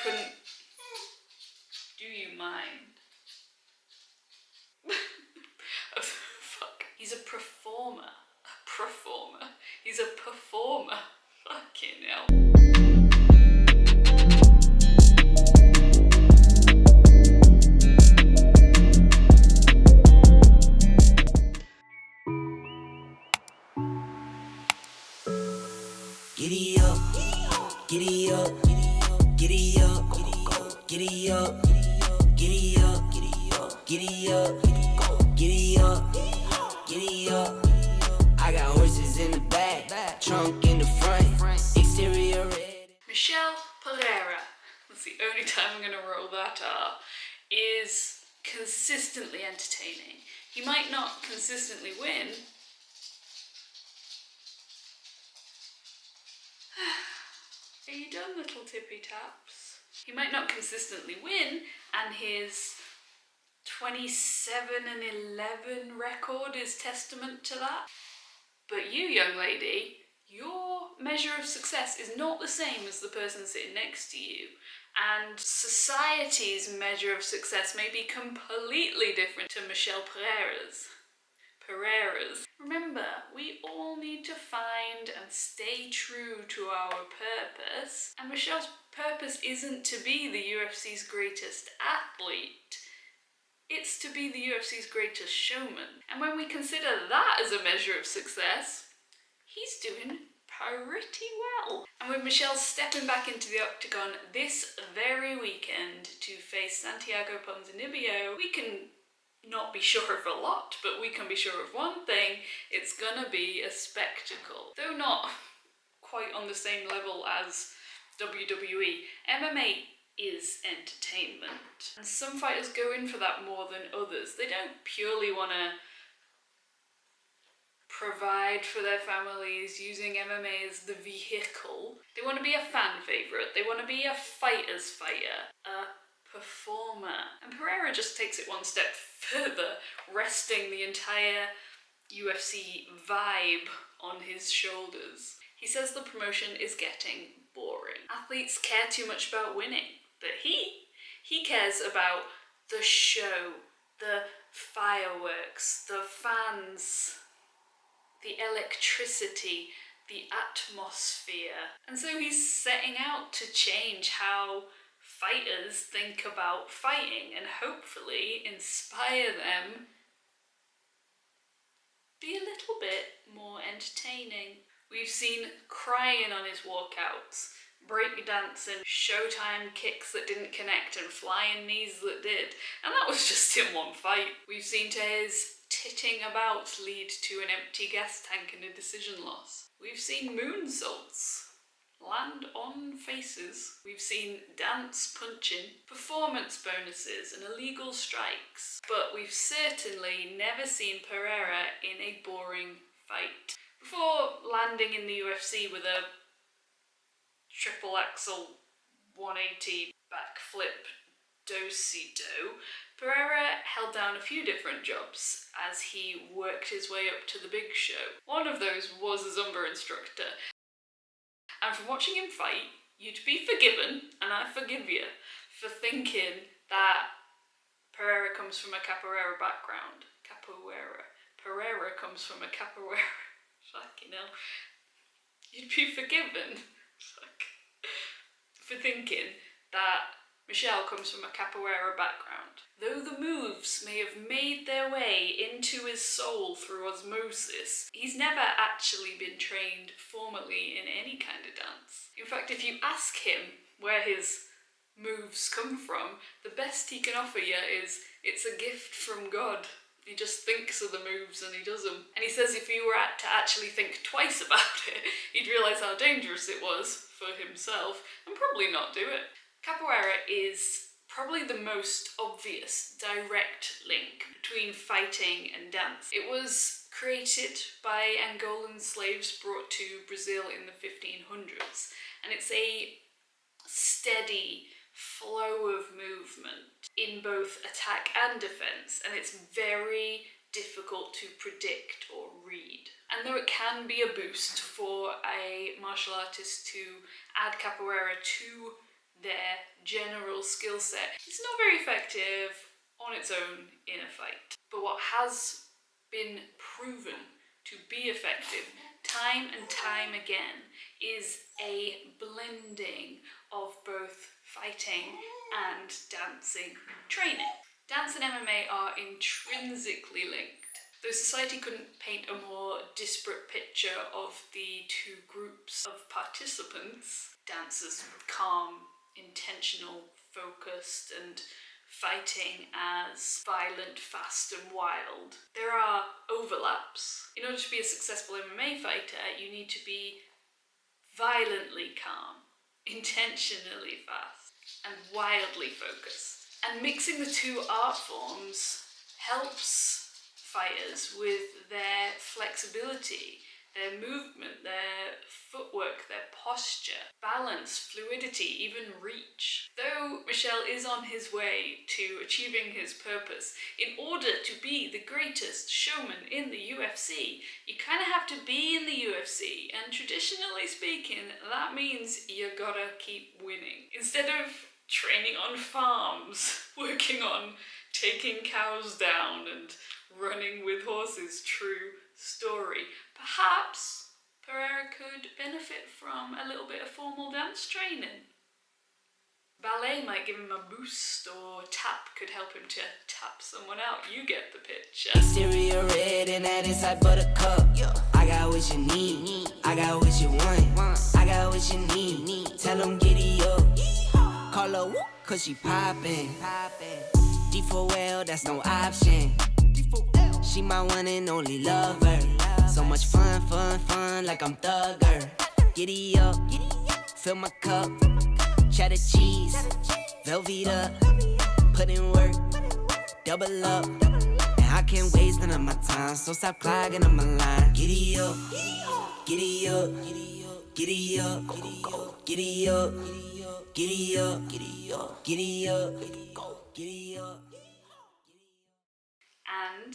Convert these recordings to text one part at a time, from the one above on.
couldn't... Do you mind? Oh, fuck. He's a performer. A performer. He's a performer. Fucking hell. Giddy up, giddy up, giddy up, giddy up, giddy up, giddy up, giddy up, giddy up. I got horses in the back, trunk in the front, exterior red. Michel Pereira, that's the only time I'm going to roll that R, is consistently entertaining. He might not consistently win. Are you done, little tippy taps? He might not consistently win, and his 27-11 record is testament to that. But you, young lady, your measure of success is not the same as the person sitting next to you. And society's measure of success may be completely different to Michel Pereira's. Remember, we all need to find and stay true to our purpose. And Michel's purpose isn't to be the UFC's greatest athlete. It's to be the UFC's greatest showman. And when we consider that as a measure of success, he's doing pretty well. And with Michel stepping back into the Octagon this very weekend to face Santiago Ponzinibbio, we can not be sure of a lot, but we can be sure of one thing: it's gonna be a spectacle. Though not quite on the same level as WWE, MMA is entertainment. And some fighters go in for that more than others. They don't purely want to provide for their families using MMA as the vehicle. They want to be a fan favourite. They want to be a fighter's fighter, a performer. And Pereira just takes it one step further, resting the entire UFC vibe on his shoulders. He says the promotion is getting boring. Athletes care too much about winning, but he cares about the show, the fireworks, the fans, the electricity, the atmosphere. And so he's setting out to change how fighters think about fighting and hopefully inspire them be a little bit more entertaining. We've seen crying on his walkouts, breakdancing, showtime kicks that didn't connect and flying knees that did, and that was just in one fight. We've seen his titting about lead to an empty gas tank and a decision loss. We've seen moonsaults land on faces. We've seen dance punching, performance bonuses and illegal strikes. But we've certainly never seen Pereira in a boring fight. Before landing in the UFC with a triple axel 180 backflip do-si-do, Pereira held down a few different jobs as he worked his way up to the big show. One of those was a Zumba instructor. And from watching him fight, you'd be forgiven, and I forgive you, for thinking that Pereira comes from a capoeira background. Pereira comes from a capoeira. Fucking hell. You'd be forgiven for thinking that Michel comes from a capoeira background. Though the moves may have made their way into his soul through osmosis, he's never actually been trained formally in any kind of dance. In fact, if you ask him where his moves come from, the best he can offer you is, it's a gift from God. He just thinks of the moves and he does them. And he says if he were to actually think twice about it, he'd realise how dangerous it was for himself and probably not do it. Capoeira is probably the most obvious direct link between fighting and dance. It was created by Angolan slaves brought to Brazil in the 1500s, and it's a steady flow of movement in both attack and defense, and it's very difficult to predict or read. And though it can be a boost for a martial artist to add capoeira to their general skill set. It's not very effective on its own in a fight. But what has been proven to be effective time and time again is a blending of both fighting and dancing training. Dance and MMA are intrinsically linked. Though society couldn't paint a more disparate picture of the two groups of participants, dancers calm, intentional, focused, and fighting as violent, fast, and wild, there are overlaps. In order to be a successful MMA fighter, you need to be violently calm, intentionally fast, and wildly focused. And mixing the two art forms helps fighters with their flexibility, their movement, their footwork, their posture, balance, fluidity, even reach. Though Michel is on his way to achieving his purpose, in order to be the greatest showman in the UFC, you kind of have to be in the UFC, and traditionally speaking, that means you gotta keep winning. Instead of training on farms, working on taking cows down and running with horses, true story. Perhaps Pereira could benefit from a little bit of formal dance training. Ballet might give him a boost, or tap could help him to tap someone out. You get the picture. Exterior red and that inside buttercup. I got what you need, I got what you want, I got what you need. Tell them giddy up. Call her whoop, cause she poppin'. D4L, that's no option. She my one and only lover. So much fun, like I'm Thugger. Giddy up, fill my cup. Cheddar cheese, Velveeta. Put in work, double up. And I can't waste none of my time, so stop clogging up my line. Giddy up, giddy up, giddy up, giddy up, giddy up, giddy up, giddy up, giddy up. And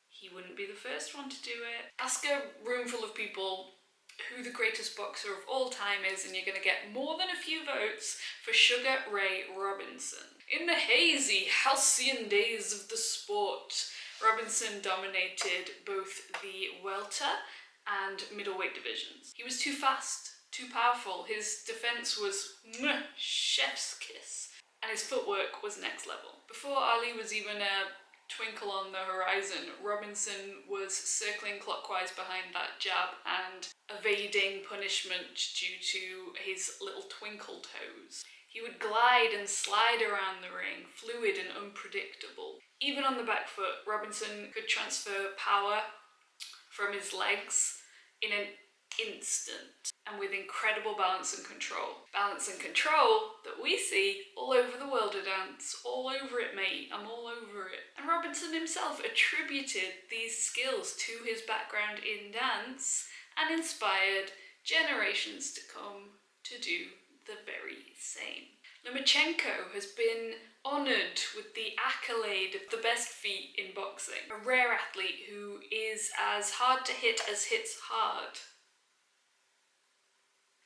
he wouldn't be the first one to do it. Ask a room full of people who the greatest boxer of all time is, and you're going to get more than a few votes for Sugar Ray Robinson. In the hazy, halcyon days of the sport, Robinson dominated both the welter and middleweight divisions. He was too fast, too powerful. His defense was chef's kiss, and his footwork was next level. Before Ali was even a twinkle on the horizon, Robinson was circling clockwise behind that jab and evading punishment due to his little twinkle toes. He would glide and slide around the ring, fluid and unpredictable. Even on the back foot, Robinson could transfer power from his legs in an instant, and with incredible balance and control. Balance and control that we see all over the world of dance. All over it, mate. I'm all over it. And Robinson himself attributed these skills to his background in dance and inspired generations to come to do the very same. Lomachenko has been honoured with the accolade of the best feat in boxing. A rare athlete who is as hard to hit as hits hard.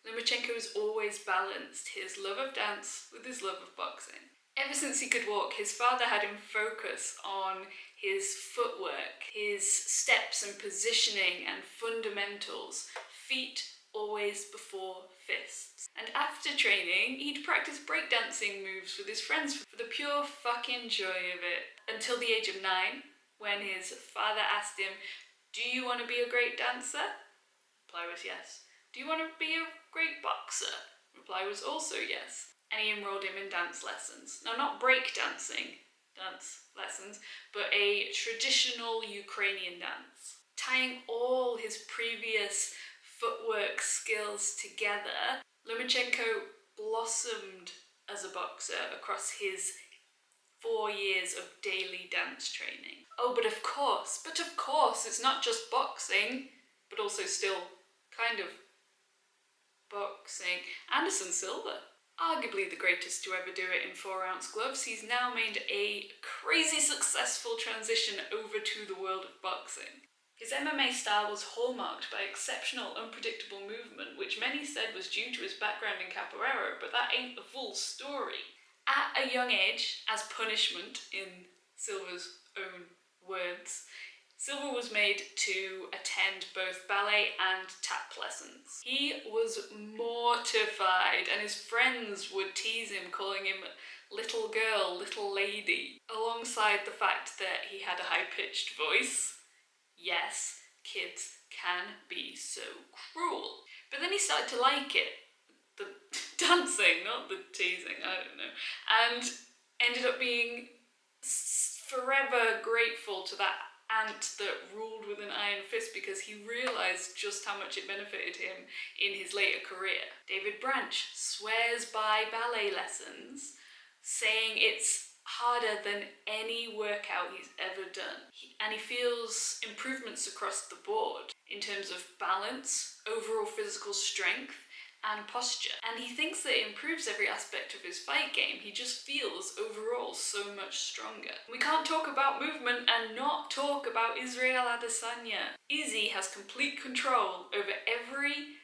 Lomachenko has always balanced his love of dance with his love of boxing. Ever since he could walk, his father had him focus on his footwork, his steps and positioning and fundamentals. Feet always before fists. And after training, he'd practice breakdancing moves with his friends for the pure fucking joy of it. Until the age of 9, when his father asked him, "Do you want to be a great dancer?" Reply was yes. "Do you want to be a great boxer?" Reply was also yes. And he enrolled him in dance lessons. Now, not breakdancing dance lessons, but a traditional Ukrainian dance. Tying all his previous footwork skills together, Lomachenko blossomed as a boxer across his 4 years of daily dance training. Oh, but of course, it's not just boxing, but also still kind of boxing. Anderson Silva, arguably the greatest to ever do it in 4-ounce gloves, he's now made a crazy successful transition over to the world of boxing. His MMA style was hallmarked by exceptional, unpredictable movement, which which many said was due to his background in capoeira, but that ain't the full story. At a young age, as punishment, in Silva's own words, Silva was made to attend both ballet and tap lessons. He was mortified, and his friends would tease him, calling him little girl, little lady, alongside the fact that he had a high-pitched voice. Yes, kids can be so cruel. But then he started to like it. The dancing, not the teasing, I don't know. And ended up being forever grateful to that aunt that ruled with an iron fist, because he realised just how much it benefited him in his later career. David Branch swears by ballet lessons, saying it's harder than any workout he's ever done. And he feels improvements across the board in terms of balance, overall physical strength, and posture. And he thinks that it improves every aspect of his fight game. He just feels overall so much stronger. We can't talk about movement and not talk about Israel Adesanya. Izzy has complete control over every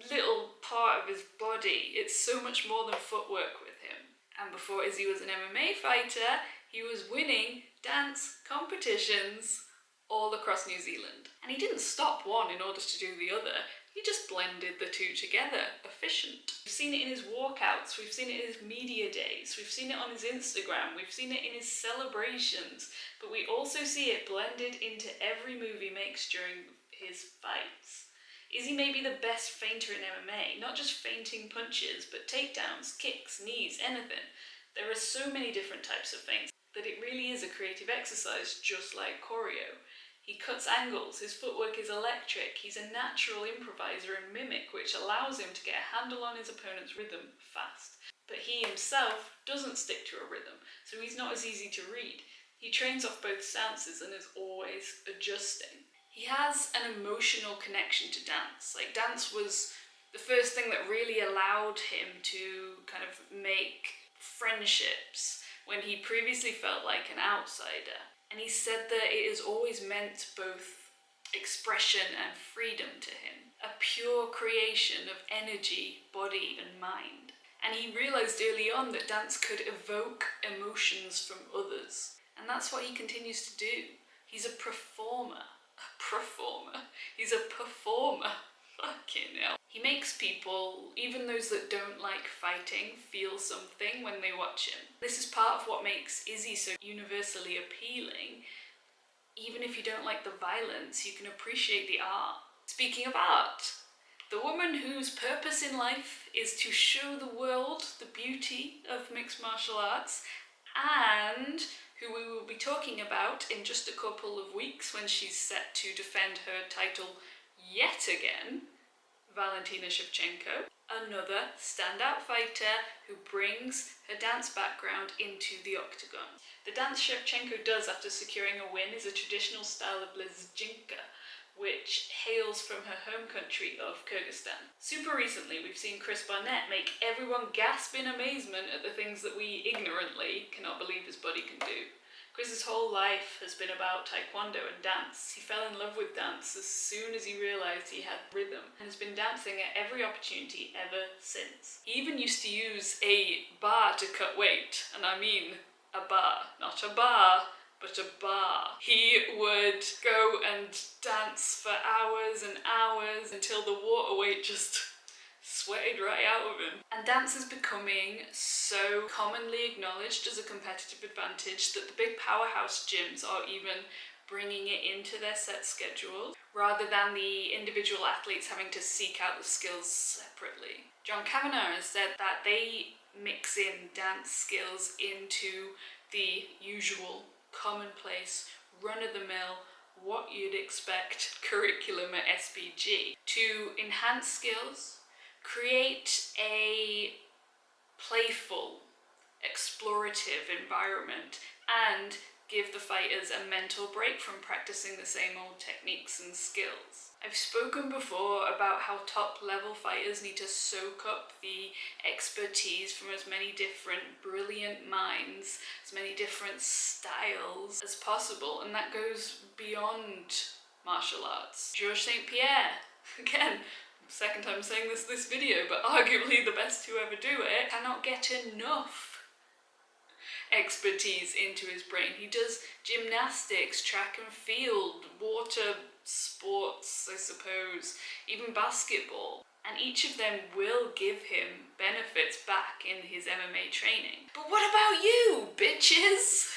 little part of his body. It's so much more than footwork with him. And before Izzy was an MMA fighter, he was winning dance competitions all across New Zealand. And he didn't stop one in order to do the other. He just blended the two together. Efficient. We've seen it in his walkouts, we've seen it in his media days, we've seen it on his Instagram, we've seen it in his celebrations, but we also see it blended into every move he makes during his fights. Izzy may be the best feinter in MMA, not just feinting punches, but takedowns, kicks, knees, anything. There are so many different types of feints that it really is a creative exercise, just like choreo. He cuts angles, his footwork is electric, he's a natural improviser and mimic, which allows him to get a handle on his opponent's rhythm fast. But he himself doesn't stick to a rhythm, so he's not as easy to read. He trains off both stances and is always adjusting. He has an emotional connection to dance. Like, dance was the first thing that really allowed him to kind of make friendships when he previously felt like an outsider. And he said that it has always meant both expression and freedom to him. A pure creation of energy, body and mind. And he realised early on that dance could evoke emotions from others. And that's what he continues to do. He's a performer. He's a performer. Fucking hell. He makes people, even those that don't like fighting, feel something when they watch him. This is part of what makes Izzy so universally appealing. Even if you don't like the violence, you can appreciate the art. Speaking of art, the woman whose purpose in life is to show the world the beauty of mixed martial arts, and who we will be talking about in just a couple of weeks when she's set to defend her title yet again, Valentina Shevchenko, another standout fighter who brings her dance background into the octagon. The dance Shevchenko does after securing a win is a traditional style of blizhinka, which hails from her home country of Kyrgyzstan. Super recently, we've seen Chris Barnett make everyone gasp in amazement at the things that we ignorantly cannot believe his body can do. Chris's whole life has been about taekwondo and dance. He fell in love with dance as soon as he realised he had rhythm, and has been dancing at every opportunity ever since. He even used to use a bar to cut weight, and I mean a bar, not a bar, but a bar. He would go and dance for hours and hours until the water weight just sweated right out of him. And dance is becoming so commonly acknowledged as a competitive advantage that the big powerhouse gyms are even bringing it into their set schedules, rather than the individual athletes having to seek out the skills separately. John Kavanagh has said that they mix in dance skills into the usual, commonplace, run-of-the-mill, what you'd expect curriculum at SPG to enhance skills, create a playful, explorative environment, and give the fighters a mental break from practicing the same old techniques and skills. I've spoken before about how top-level fighters need to soak up the expertise from as many different brilliant minds, as many different styles as possible, and that goes beyond martial arts. Georges St. Pierre, again, second time saying this video, but arguably the best to ever do it, cannot get enough expertise into his brain. He does gymnastics, track and field, water sports, I suppose, even basketball. And each of them will give him benefits back in his MMA training. But what about you, bitches?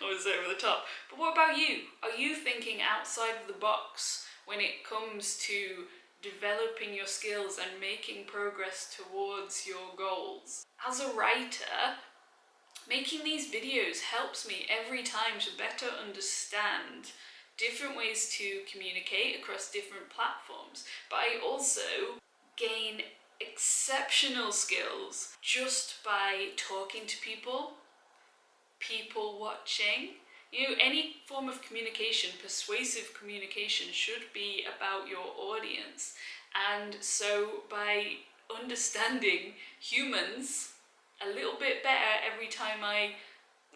I was over the top. But what about you? Are you thinking outside of the box when it comes to developing your skills and making progress towards your goals? As a writer, making these videos helps me every time to better understand different ways to communicate across different platforms, but I also gain exceptional skills just by talking to people watching. You know, any form of communication, persuasive communication, should be about your audience. And so by understanding humans a little bit better every time I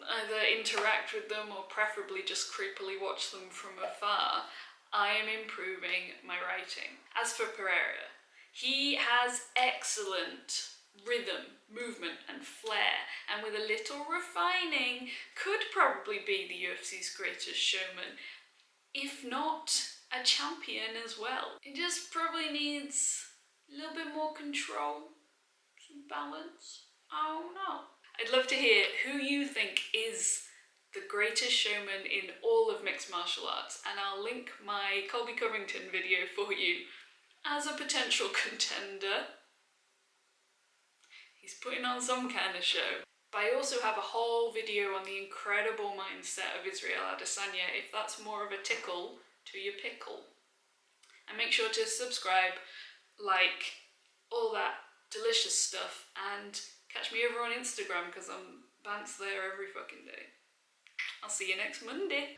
either interact with them or preferably just creepily watch them from afar, I am improving my writing. As for Pereira, he has excellent rhythm, movement and flair, and with a little refining could probably be the UFC's greatest showman, if not a champion as well. He just probably needs a little bit more control, some balance. I don't know. I'd love to hear who you think is the greatest showman in all of mixed martial arts, and I'll link my Colby Covington video for you as a potential contender. He's putting on some kind of show. But I also have a whole video on the incredible mindset of Israel Adesanya, if that's more of a tickle to your pickle. And make sure to subscribe, like, all that delicious stuff, and catch me over on Instagram because I'm bants there every fucking day. I'll see you next Monday.